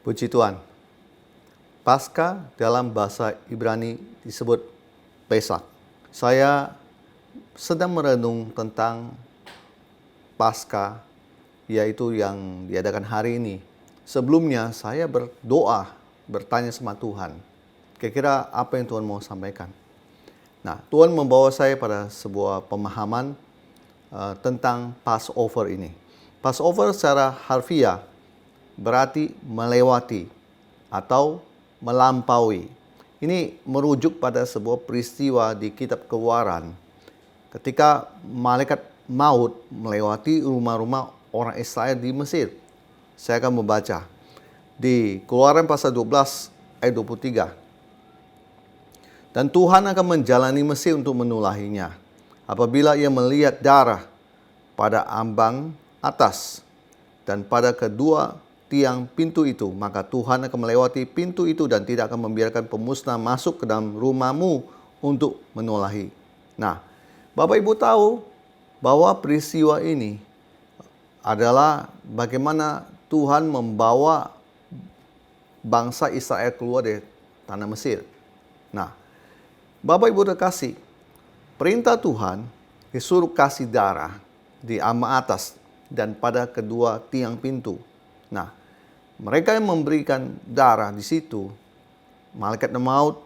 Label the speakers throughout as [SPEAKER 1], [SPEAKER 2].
[SPEAKER 1] Puji Tuhan. Paskah dalam bahasa Ibrani disebut Pesak. Saya sedang merenung tentang Paskah, yaitu yang diadakan hari ini. Sebelumnya saya berdoa, bertanya sama Tuhan, kira-kira apa yang Tuhan mau sampaikan. Nah, Tuhan membawa saya pada sebuah pemahaman tentang Passover ini. Passover secara harfiah berarti melewati atau melampaui. Ini merujuk pada sebuah peristiwa di kitab Keluaran ketika malaikat maut melewati rumah-rumah orang Israel di Mesir. Saya akan membaca di Keluaran pasal 12 ayat 23. Dan Tuhan akan menjalani Mesir untuk menulahinya apabila ia melihat darah pada ambang atas dan pada kedua tiang pintu itu, maka Tuhan akan melewati pintu itu dan tidak akan membiarkan pemusnah masuk ke dalam rumahmu untuk menulahi. Nah, Bapak Ibu tahu bahwa peristiwa ini adalah bagaimana Tuhan membawa bangsa Israel keluar dari tanah Mesir. Nah, Bapak Ibu terkasih, perintah Tuhan disuruh kasih darah di ambang atas dan pada kedua tiang pintu. Nah, mereka yang memberikan darah di situ, malaikat maut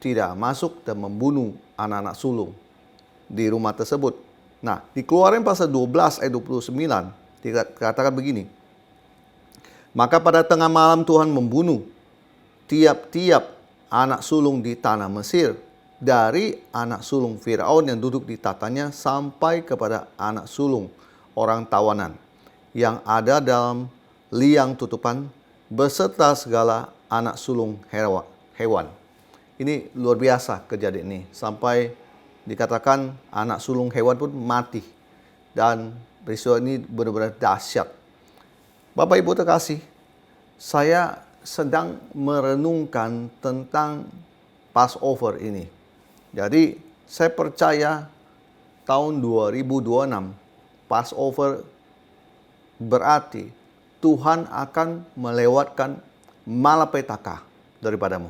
[SPEAKER 1] tidak masuk dan membunuh anak-anak sulung di rumah tersebut. Nah, di Keluaran pasal 12 ayat 29 dikatakan begini. Maka pada tengah malam Tuhan membunuh tiap-tiap anak sulung di tanah Mesir, dari anak sulung Firaun yang duduk di tatanya sampai kepada anak sulung orang tawanan yang ada dalam liang tutupan beserta segala anak sulung hewan. Ini luar biasa kejadian ini, sampai dikatakan anak sulung hewan pun mati, dan peristiwa ini benar-benar dahsyat. Bapak Ibu terkasih, saya sedang merenungkan tentang Passover ini. Jadi saya percaya tahun 2026 Passover berarti Tuhan akan melewatkan malapetaka daripadamu.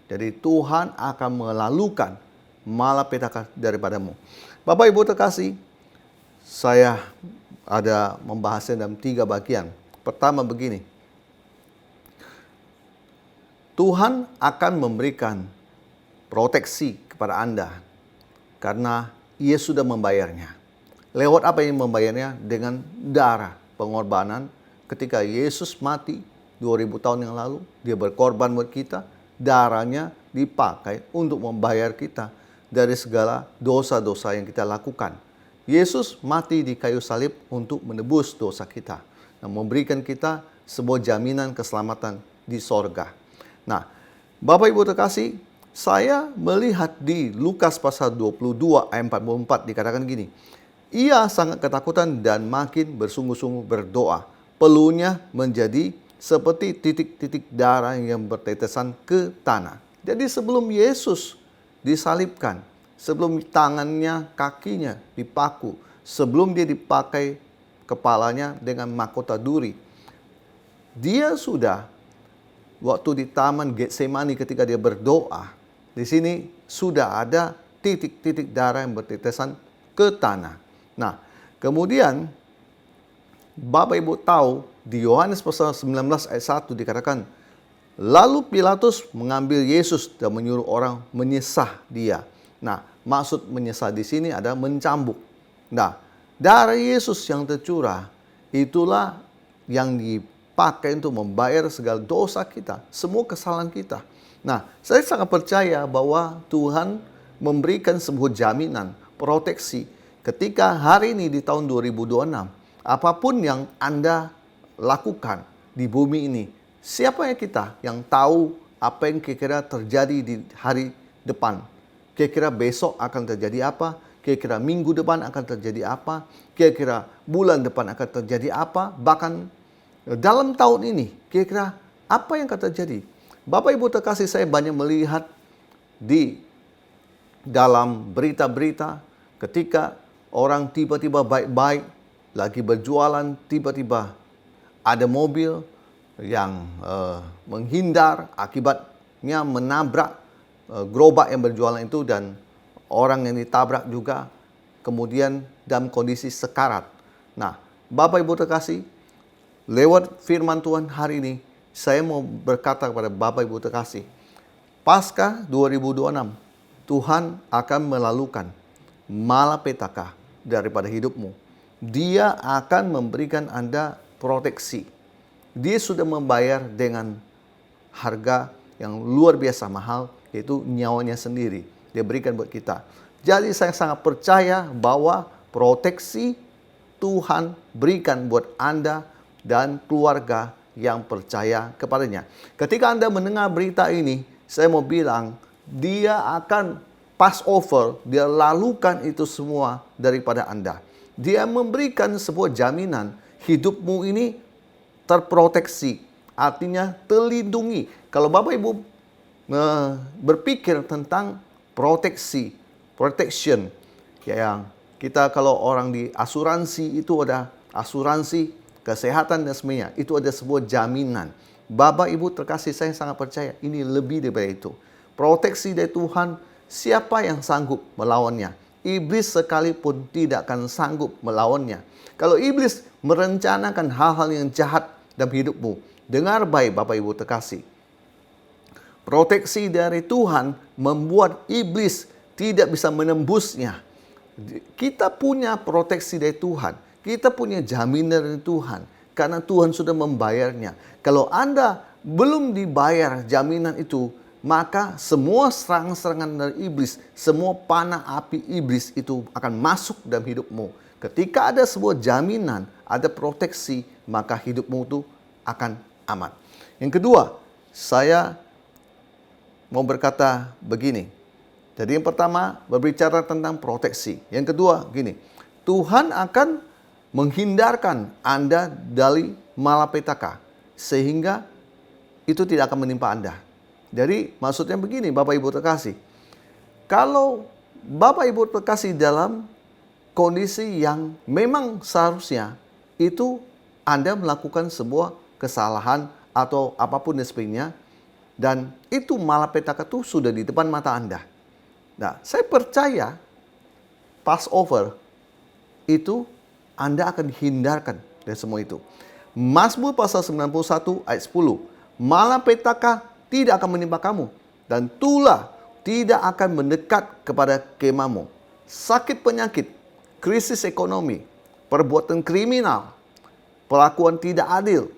[SPEAKER 1] Jadi Tuhan akan melalukan malapetaka daripadamu. Bapak Ibu terkasih, saya ada membahasnya dalam 3 bagian. Pertama begini, Tuhan akan memberikan proteksi kepada Anda karena Ia sudah membayarnya. Lewat apa yang membayarnya? Dengan darah pengorbanan. Ketika Yesus mati 2000 tahun yang lalu, Dia berkorban buat kita, darahnya dipakai untuk membayar kita dari segala dosa-dosa yang kita lakukan. Yesus mati di kayu salib untuk menebus dosa kita dan memberikan kita sebuah jaminan keselamatan di sorga. Nah, Bapak Ibu terkasih, saya melihat di Lukas pasal 22 ayat 44 dikatakan gini. Ia sangat ketakutan dan makin bersungguh-sungguh berdoa. Peluhnya menjadi seperti titik-titik darah yang bertetesan ke tanah. Jadi sebelum Yesus disalibkan, sebelum tangannya, kakinya dipaku, sebelum dia dipakai kepalanya dengan mahkota duri, dia sudah waktu di Taman Getsemani ketika dia berdoa, di sini sudah ada titik-titik darah yang bertetesan ke tanah. Nah, kemudian Bapak Ibu tahu di Yohanes pasal 19 ayat 1 dikatakan, lalu Pilatus mengambil Yesus dan menyuruh orang menyesah dia. Nah, maksud menyesah di sini adalah mencambuk. Nah, darah Yesus yang tercurah itulah yang dipakai untuk membayar segala dosa kita, semua kesalahan kita. Nah, saya sangat percaya bahwa Tuhan memberikan sebuah jaminan, proteksi ketika hari ini di tahun 2026, apapun yang Anda lakukan di bumi ini, siapa yang kita yang tahu apa yang kira-kira terjadi di hari depan? Kira-kira besok akan terjadi apa? Kira-kira minggu depan akan terjadi apa? Kira-kira bulan depan akan terjadi apa? Bahkan dalam tahun ini, kira-kira apa yang akan terjadi? Bapak Ibu terkasih, saya banyak melihat di dalam berita-berita ketika orang tiba-tiba baik-baik lagi berjualan, tiba-tiba ada mobil yang menghindar, akibatnya menabrak gerobak yang berjualan itu dan orang yang ditabrak juga kemudian dalam kondisi sekarat. Nah, Bapak Ibu terkasih, lewat firman Tuhan hari ini, saya mau berkata kepada Bapak Ibu terkasih, Paskah 2026, Tuhan akan melalukan malapetaka daripada hidupmu. Dia akan memberikan Anda proteksi. Dia sudah membayar dengan harga yang luar biasa mahal, yaitu nyawanya sendiri. Dia berikan buat kita. Jadi saya sangat percaya bahwa proteksi Tuhan berikan buat Anda dan keluarga yang percaya kepadanya. Ketika Anda mendengar berita ini, saya mau bilang, dia akan pass over, dia lalukan itu semua daripada Anda. Dia memberikan sebuah jaminan hidupmu ini terproteksi, artinya terlindungi. Kalau Bapak Ibu berpikir tentang protection, yang kita kalau orang di asuransi itu ada asuransi kesehatan dan sebagainya, itu ada sebuah jaminan. Bapak Ibu terkasih, saya sangat percaya ini lebih daripada itu. Proteksi dari Tuhan, siapa yang sanggup melawannya? Iblis sekalipun tidak akan sanggup melawannya. Kalau iblis merencanakan hal-hal yang jahat dalam hidupmu, dengar baik Bapak Ibu terkasih. Proteksi dari Tuhan membuat iblis tidak bisa menembusnya. Kita punya proteksi dari Tuhan. Kita punya jaminan dari Tuhan. Karena Tuhan sudah membayarnya. Kalau Anda belum dibayar jaminan itu, maka semua serangan-serangan dari iblis, semua panah api iblis itu akan masuk dalam hidupmu. Ketika ada sebuah jaminan, ada proteksi, maka hidupmu itu akan aman. Yang kedua, saya mau berkata begini. Jadi yang pertama berbicara tentang proteksi. Yang kedua gini, Tuhan akan menghindarkan Anda dari malapetaka sehingga itu tidak akan menimpa Anda. Jadi maksudnya begini Bapak Ibu terkasih. Kalau Bapak Ibu terkasih dalam kondisi yang memang seharusnya itu Anda melakukan sebuah kesalahan atau apapun dan sebagainya, dan itu malapetaka itu sudah di depan mata Anda. Nah, saya percaya Passover itu Anda akan dihindarkan dari semua itu. Mazmur pasal 91 ayat 10. Malapetaka tidak akan menimpa kamu dan tulah tidak akan mendekat kepada kemahmu. Sakit penyakit, krisis ekonomi, perbuatan kriminal, perlakuan tidak adil,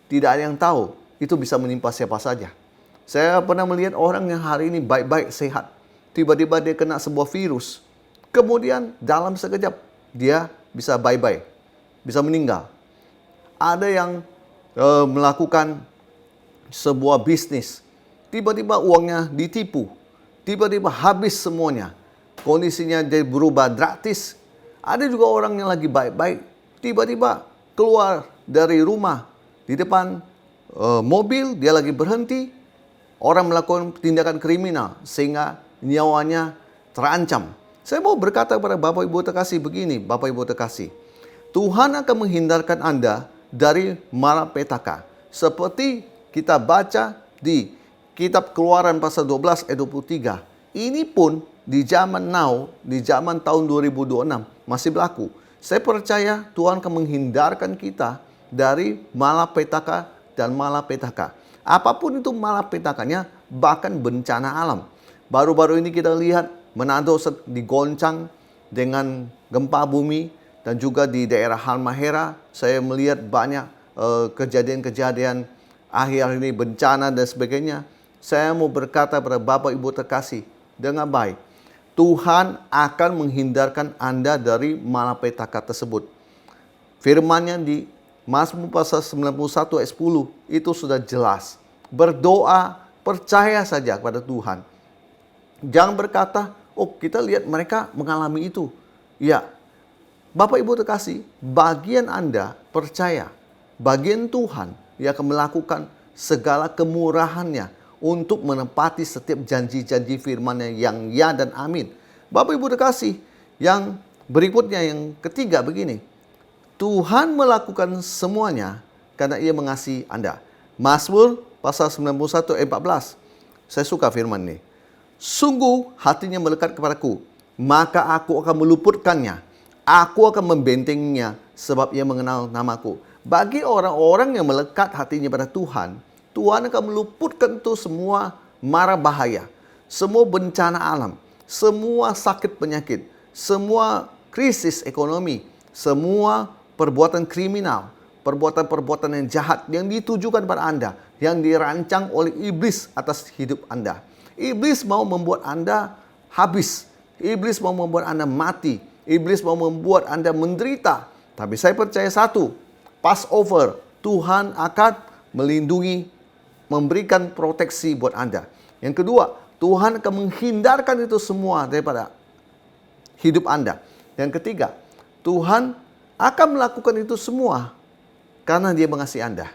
[SPEAKER 1] tidak ada yang tahu, itu bisa menimpa siapa saja. Saya pernah melihat orang yang hari ini baik-baik sehat, tiba-tiba dia kena sebuah virus, kemudian dalam sekejap dia bisa bye-bye, bisa meninggal. Ada yang melakukan sebuah bisnis, tiba-tiba uangnya ditipu, tiba-tiba habis semuanya, kondisinya jadi berubah drastis. Ada juga orang yang lagi baik-baik, tiba-tiba keluar dari rumah, di depan mobil dia lagi berhenti, orang melakukan tindakan kriminal sehingga nyawanya terancam. Saya mau berkata kepada Bapak Ibu terkasih begini, Bapak Ibu terkasih, Tuhan akan menghindarkan Anda dari malapetaka. Seperti kita baca di kitab Keluaran pasal 12 ayat 23. Ini pun di zaman now, di zaman tahun 2026 masih berlaku. Saya percaya Tuhan akan menghindarkan kita dari malapetaka dan malapetaka. Apapun itu malapetakanya, bahkan bencana alam. Baru-baru ini kita lihat Manado digoncang dengan gempa bumi, dan juga di daerah Halmahera saya melihat banyak kejadian-kejadian akhir ini, bencana dan sebagainya. Saya mau berkata kepada Bapak Ibu terkasih, dengan baik, Tuhan akan menghindarkan Anda dari malapetaka tersebut. Firman-Nya di Mazmur pasal 91 ayat 10 itu sudah jelas. Berdoa, percaya saja kepada Tuhan. Jangan berkata, oh kita lihat mereka mengalami itu. Ya, Bapak Ibu terkasih, bagian Anda percaya, bagian Tuhan yang akan melakukan segala kemurahannya untuk menepati setiap janji-janji firman-Nya yang ya dan amin. Bapak Ibu terkasih, yang berikutnya yang ketiga begini. Tuhan melakukan semuanya karena Ia mengasihi Anda. Mazmur pasal 91 ayat 14. Saya suka firman ini. Sungguh hatinya melekat kepadaku, maka aku akan meluputkannya. Aku akan membentenginya sebab ia mengenal namaku. Bagi orang-orang yang melekat hatinya pada Tuhan, Tuhan akan meluputkan itu semua mara bahaya, semua bencana alam, semua sakit penyakit, semua krisis ekonomi, semua perbuatan kriminal, perbuatan-perbuatan yang jahat yang ditujukan pada Anda, yang dirancang oleh iblis atas hidup Anda. Iblis mau membuat Anda habis. Iblis mau membuat Anda mati. Iblis mau membuat Anda menderita. Tapi saya percaya satu, Passover, Tuhan akan melindungi, memberikan proteksi buat Anda. Yang kedua, Tuhan akan menghindarkan itu semua daripada hidup Anda. Yang ketiga, Tuhan akan melakukan itu semua karena Dia mengasihi Anda.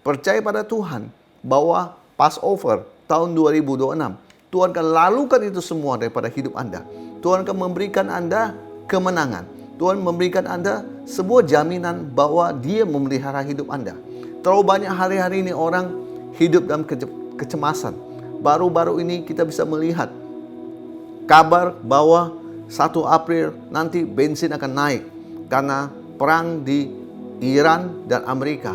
[SPEAKER 1] Percaya pada Tuhan bahwa Passover tahun 2026, Tuhan akan lakukan itu semua daripada hidup Anda. Tuhan akan memberikan Anda kemenangan. Tuhan memberikan Anda sebuah jaminan bahwa Dia memelihara hidup Anda. Terlalu banyak hari-hari ini orang hidup dalam kecemasan. Baru-baru ini kita bisa melihat kabar bahwa 1 April nanti bensin akan naik karena perang di Iran dan Amerika.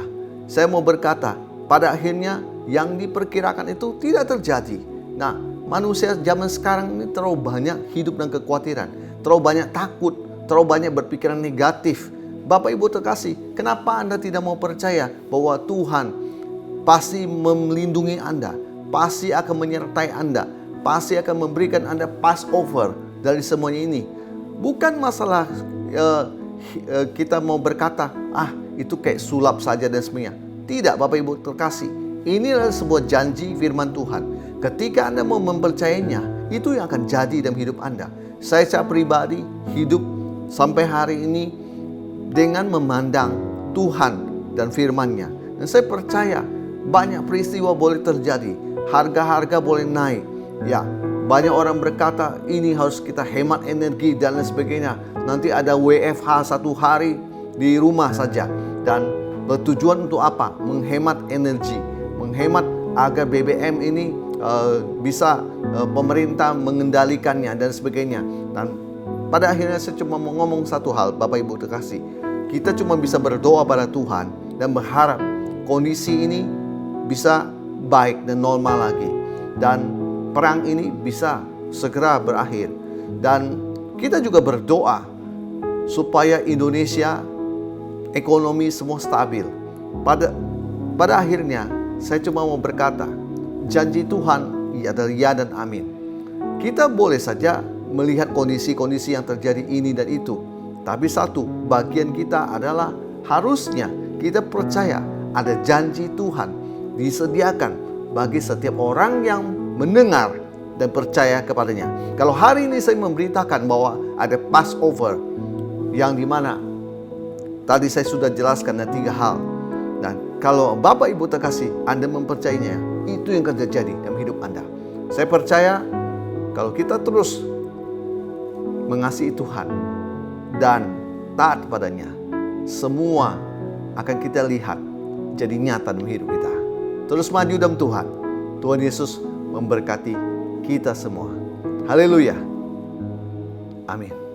[SPEAKER 1] Saya mau berkata, pada akhirnya yang diperkirakan itu tidak terjadi. Nah, manusia zaman sekarang ini terlalu banyak hidup dengan kekhawatiran, terlalu banyak takut, terlalu banyak berpikiran negatif. Bapak Ibu terkasih, kenapa Anda tidak mau percaya bahwa Tuhan pasti melindungi Anda, pasti akan menyertai Anda, pasti akan memberikan Anda Passover dari semuanya ini. Bukan masalah kita mau berkata, itu kayak sulap saja dan semuanya. Tidak, Bapak Ibu terkasih. Ini adalah sebuah janji firman Tuhan. Ketika Anda mau mempercayainya, itu yang akan jadi dalam hidup Anda. Saya secara pribadi hidup sampai hari ini dengan memandang Tuhan dan firman-Nya. Dan saya percaya banyak peristiwa boleh terjadi. Harga-harga boleh naik. Ya, banyak orang berkata ini harus kita hemat energi dan lain sebagainya. Nanti ada WFH 1 hari di rumah saja. Dan bertujuan untuk apa? Menghemat energi. Menghemat agar BBM ini bisa pemerintah mengendalikannya dan sebagainya. Dan pada akhirnya saya cuma mau ngomong satu hal, Bapak Ibu terkasih. Kita cuma bisa berdoa pada Tuhan dan berharap kondisi ini bisa baik dan normal lagi. Dan perang ini bisa segera berakhir. Dan kita juga berdoa supaya Indonesia ekonomi semua stabil. Pada akhirnya saya cuma mau berkata, janji Tuhan adalah ya dan amin. Kita boleh saja melihat kondisi-kondisi yang terjadi ini dan itu. Tapi satu, bagian kita adalah harusnya kita percaya ada janji Tuhan disediakan bagi setiap orang yang mendengar dan percaya kepadanya. Kalau hari ini saya memberitakan bahwa ada Passover yang dimana tadi saya sudah jelaskan ada 3 hal. Dan kalau Bapak Ibu terkasih, Anda mempercayainya, itu yang akan terjadi dalam hidup Anda. Saya percaya kalau kita terus mengasihi Tuhan dan taat padanya, semua akan kita lihat jadi nyata dalam hidup kita. Terus maju dalam Tuhan. Tuhan Yesus memberkati kita semua. Haleluya. Amin.